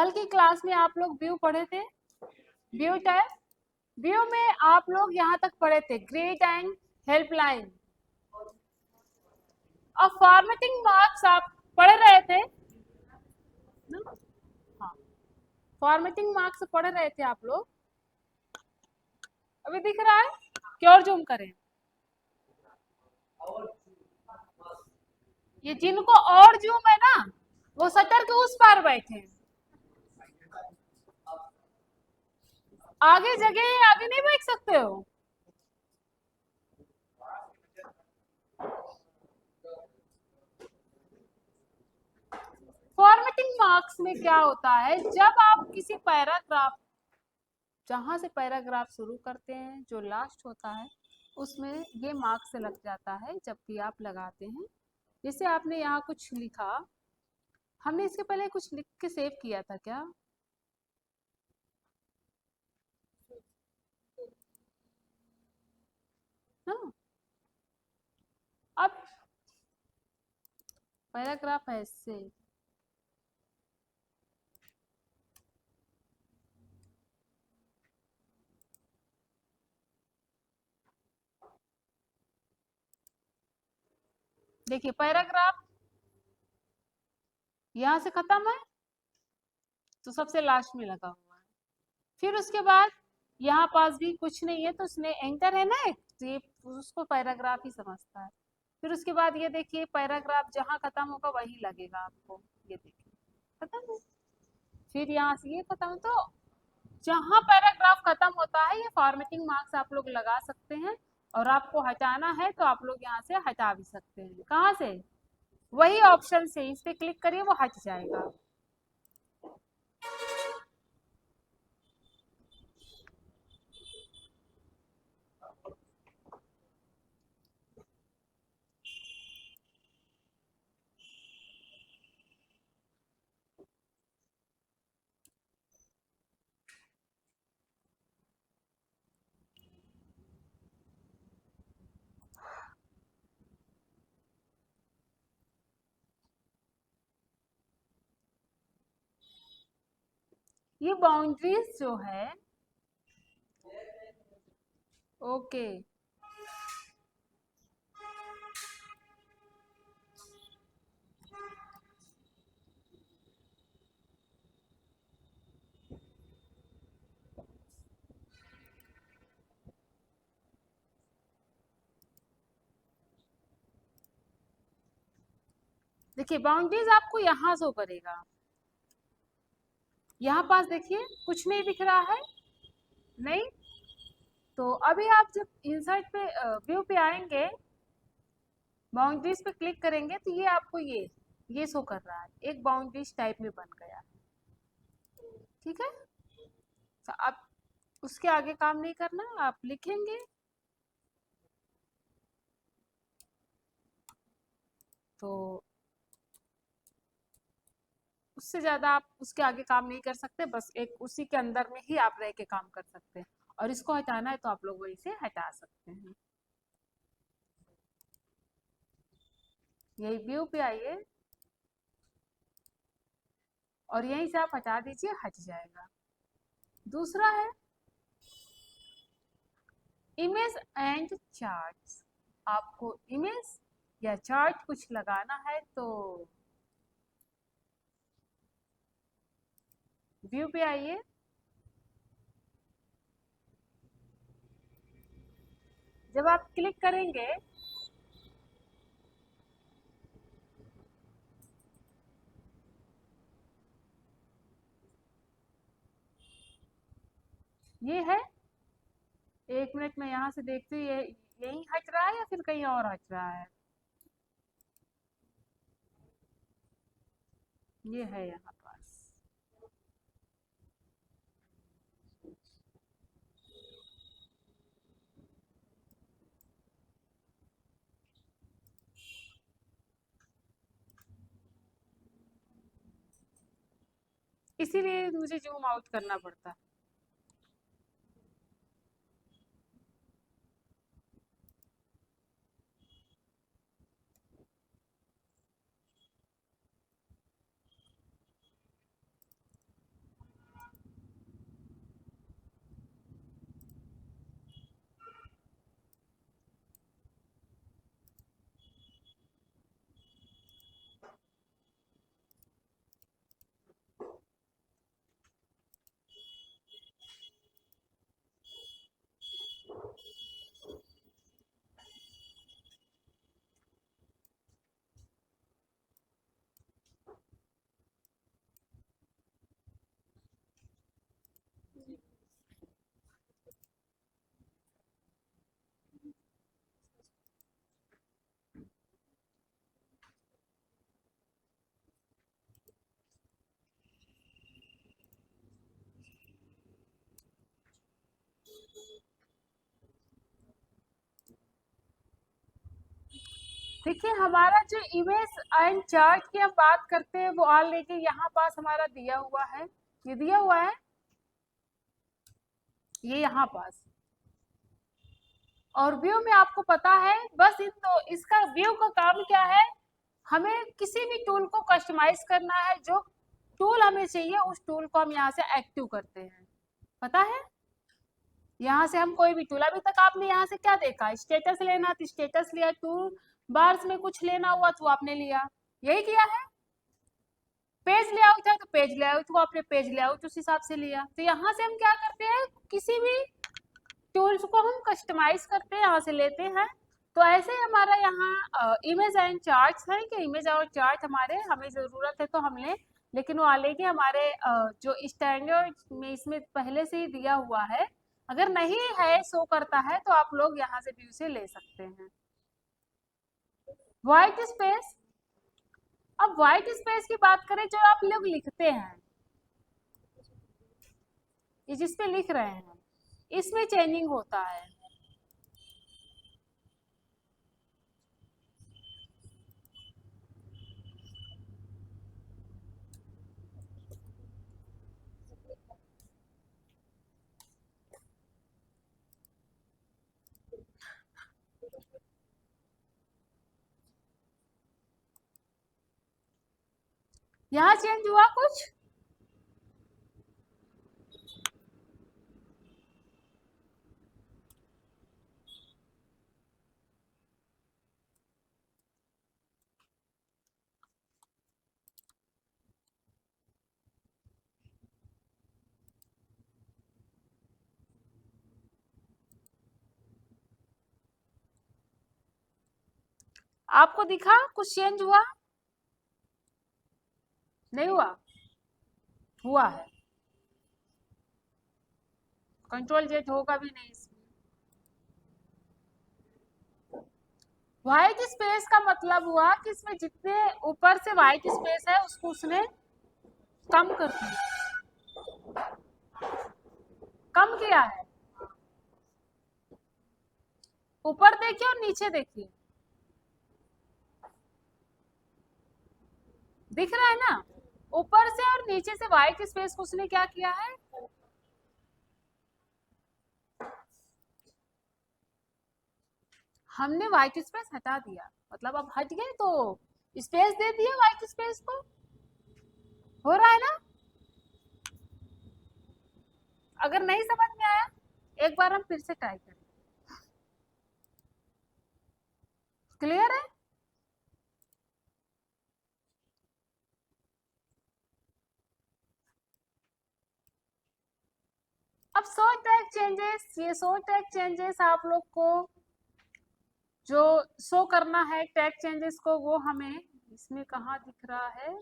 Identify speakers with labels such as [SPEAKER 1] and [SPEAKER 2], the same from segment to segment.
[SPEAKER 1] कल की क्लास में आप लोग व्यू पढ़े थे, व्यू टैब। व्यू में आप लोग यहाँ तक पढ़े थे ग्रेड एंड हेल्पलाइन। अब फॉर्मेटिंग मार्क्स आप पढ़ रहे थे ना? हाँ, फॉर्मेटिंग मार्क्स पढ़ रहे थे आप लोग। अभी दिख रहा है कि और जूम करें? ये जिनको और जूम है ना, वो शटर के उस पार बैठे हैं। आगे जगह है, आगे नहीं बैठ सकते हो। फॉर्मेटिंग मार्क्स में क्या होता है, जब आप किसी पैराग्राफ, जहां से पैराग्राफ शुरू करते हैं जो लास्ट होता है उसमें ये मार्क्स लग जाता है जब भी आप लगाते हैं। जैसे आपने यहाँ कुछ लिखा, हमने इसके पहले कुछ लिख के सेव किया था क्या? हाँ, अब पैराग्राफ है ऐसे, देखिए पैराग्राफ यहाँ से खत्म है तो सबसे लास्ट में लगा हुआ है। फिर उसके बाद यहाँ पास भी कुछ नहीं है तो उसने एंटर है ना, तो ये उसको पैराग्राफ ही समझता है। फिर उसके बाद ये देखिए पैराग्राफ जहाँ खत्म होगा वही लगेगा आपको, ये देखिए खत्म है। फिर यहाँ से ये खत्म, तो जहाँ पैराग्राफ खत्म होता है ये फॉर्मेटिंग मार्क्स आप लोग लगा सकते हैं। और आपको हटाना है तो आप लोग यहाँ से हटा भी सकते हैं। कहाँ से? वही ऑप्शन से इस पे क्लिक करिए, वो हट जाएगा। ये बाउंड्रीज जो है, ओके, देखिए बाउंड्रीज आपको यहाँ शो करेगा। यहाँ पास देखिए कुछ नहीं दिख रहा है, नहीं। तो अभी आप जब इंसर्ट पे व्यू पे आएंगे, बाउंड्रीज पे क्लिक करेंगे तो ये आपको ये शो कर रहा है, एक बाउंड्रीज टाइप में बन गया। ठीक है, तो आप उसके आगे काम नहीं करना, आप लिखेंगे तो उससे ज्यादा आप उसके आगे काम नहीं कर सकते, बस एक उसी के अंदर में ही आप रह के काम कर सकते हैं। और इसको हटाना है तो आप लोग वहीं से हटा सकते हैं। यही व्यू पे आइए और यहीं से आप हटा दीजिए, हट जाएगा। दूसरा है इमेज एंड चार्ट्स। आपको इमेज या चार्ट कुछ लगाना है तो व्यू पे आइए, जब आप क्लिक करेंगे ये है, एक मिनट में यहाँ से देखते हुए यही हट रहा है या फिर कहीं और हट रहा है? ये है यहाँ पास। इसीलिए मुझे जूम आउट करना पड़ता है। देखिए हमारा जो इमेज एंड चार्ट की हम बात करते हैं वो ऑलरेडी यहाँ पास हमारा दिया हुआ है, ये दिया हुआ है, ये यहाँ पास। और व्यू में आपको पता है बस इन दो, इसका व्यू का काम क्या है, हमें किसी भी टूल को कस्टमाइज करना है, जो टूल हमें चाहिए उस टूल को हम यहाँ से एक्टिव करते हैं, पता है। यहाँ से हम कोई भी टूल, अभी तक आपने यहाँ से क्या देखा, स्टेटस लेना तो स्टेटस लिया, टूल बार्स में कुछ लेना हुआ तो आपने लिया, यही किया है। पेज लेआउट है तो पेज लेआउट को आपने पेज लेआउट उस हिसाब से लिया। तो यहाँ से हम क्या करते हैं, किसी भी टूल्स को हम कस्टमाइज करते हैं, यहाँ से लेते हैं। तो ऐसे ही हमारा यहाँ इमेज एंड चार्ट्स है कि इमेज और चार्ट हमारे, हमें जरूरत है तो हम लें, लेकिन वो ऑलरेडी हमारे जो स्टैंडर्ड में इसमें पहले से ही दिया हुआ है। अगर नहीं है, शो करता है, तो आप लोग यहाँ से व्यू से ले सकते हैं। व्हाइट स्पेस, अब व्हाइट स्पेस की बात करें, जो आप लोग लिखते हैं, ये जिस पे लिख रहे हैं, इसमें चेंजिंग होता है। यहाँ चेंज हुआ कुछ, आपको दिखा कुछ चेंज हुआ, नहीं हुआ, हुआ है। कंट्रोल जेड होगा भी नहीं इसमें। व्हाइट स्पेस का मतलब हुआ कि इसमें जितने ऊपर से व्हाइट स्पेस है उसको उसने कम कर दिया, कम किया है। ऊपर देखिए और नीचे देखिए, दिख रहा है ना, ऊपर से और नीचे से व्हाइट स्पेस को उसने क्या किया है, हमने व्हाइट स्पेस हटा दिया, मतलब अब हट गए तो स्पेस दे दिया व्हाइट स्पेस को, हो रहा है ना। अगर नहीं समझ में आया, एक बार हम फिर से ट्राई करें, क्लियर है। अब शो टैग चेंजेस, ये शो टैग चेंजेस आप लोग को जो शो करना है टैग चेंजेस को, वो हमें इसमें कहाँ दिख रहा है,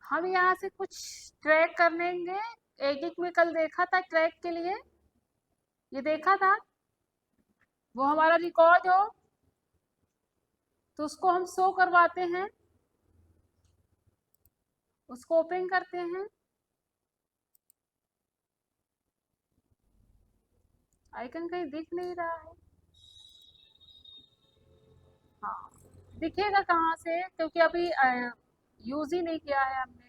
[SPEAKER 1] हम यहाँ से कुछ ट्रैक कर लेंगे। एडिट में कल देखा था ट्रैक के लिए, ये देखा था, वो हमारा रिकॉर्ड हो तो उसको हम शो करवाते हैं, उसको ओपन करते हैं, आइकन कहीं दिख नहीं रहा है, हाँ दिखेगा कहाँ से, क्योंकि अभी यूज ही नहीं किया है हमने।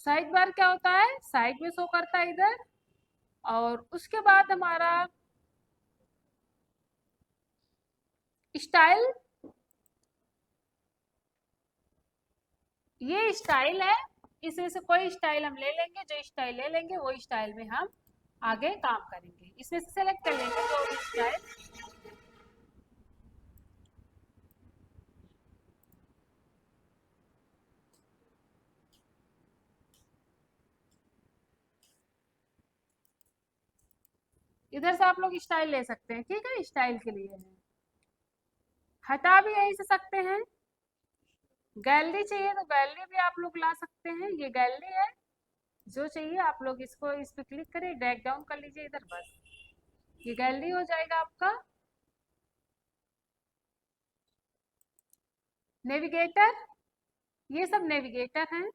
[SPEAKER 1] साइड बार क्या होता है, साइड में शो करता है इधर, और उसके बाद हमारा स्टाइल, ये स्टाइल है, इसमें से कोई स्टाइल हम ले लेंगे, जो स्टाइल ले लेंगे वो स्टाइल में हम आगे काम करेंगे, इसमें से सेलेक्ट कर लेंगे जो भी स्टाइल। इधर से आप लोग स्टाइल ले सकते हैं, ठीक है, स्टाइल के लिए है हटा भी यहीं से सकते हैं। गैलरी चाहिए तो गैलरी भी आप लोग ला सकते हैं, ये गैलरी है। जो चाहिए आप लोग इसको इस पे क्लिक करें, ड्रैग डाउन कर लीजिए इधर, बस ये गैलरी हो जाएगा आपका। नेविगेटर, ये सब नेविगेटर हैं।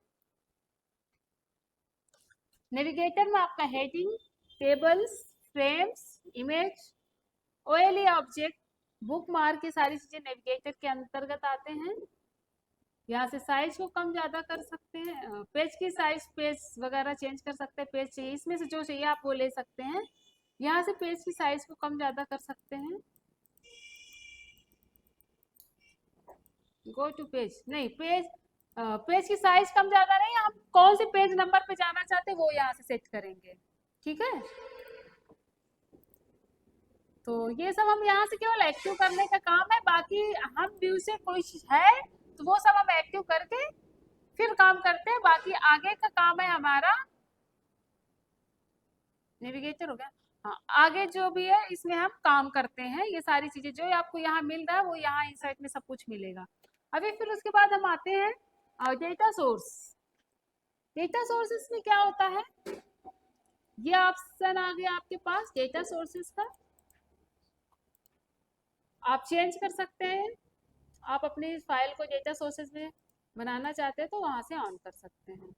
[SPEAKER 1] नेविगेटर में आपका heading, tables, frames, image, OLE object, book mark, ये सारी चीजें नेविगेटर के अंतर्गत आते हैं। यहाँ से साइज को कम ज्यादा कर सकते हैं, पेज की साइज, पेज वगैरह चेंज कर सकते हैं। पेज चाहिए, इसमें से जो चाहिए आप वो ले सकते हैं। यहाँ से पेज की साइज को कम ज्यादा कर सकते हैं। गो टू पेज, नहीं पेज, पेज की साइज कम ज्यादा नहीं, हम कौन से पेज नंबर पे जाना चाहते हैं वो यहाँ से सेट करेंगे। ठीक है, तो ये सब हम यहाँ से केवल एक्टिव करने का काम है। बाकी हम व्यू से कोई है तो वो सब हम एक्टिव करके फिर काम करते हैं। बाकी आगे का काम है हमारा, नेविगेटर हो गया। हाँ, आगे जो भी है इसमें हम काम करते हैं। ये सारी चीजें जो आपको यहाँ मिल रहा है वो यहाँ इनसाइट में सब कुछ मिलेगा। अभी फिर उसके बाद हम आते हैं डेटा सोर्स। डेटा सोर्सेस में क्या होता है, ये ऑप्शन आ गया आपके पास डेटा सोर्सेस का। आप चेंज कर सकते हैं, आप अपनी फाइल को डेटा सोर्सेज में बनाना चाहते हैं तो वहां से ऑन कर सकते हैं,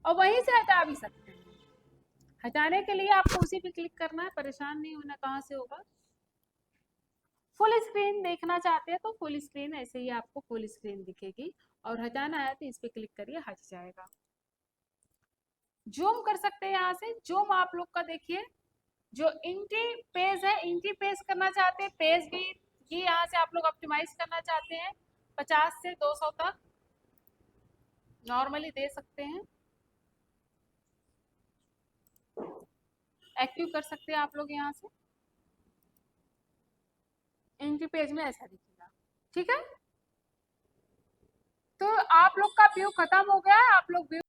[SPEAKER 1] और वहीं से हटा भी सकते हैं। हटाने के लिए आपको उसी पे क्लिक करना है, परेशान नहीं होना कहाँ से होगा। फुल स्क्रीन देखना चाहते हैं तो फुल स्क्रीन ऐसे ही आपको फुल स्क्रीन दिखेगी, और हटाना है तो इस पे क्लिक करिए, हट जाएगा। जूम कर सकते हैं यहाँ से, जूम आप लोग का देखिए, जो इंटी पेज है, इंटी पेज करना चाहते हैं, पेज भी ये यहाँ से आप लोग ऑप्टिमाइज करना चाहते हैं 50 से 200 तक नॉर्मली दे सकते हैं। एक्टिव कर सकते हैं आप लोग यहाँ से, इंटी पेज में ऐसा दिखेगा। ठीक है, तो आप लोग का व्यू खत्म हो गया है, आप लोग व्यू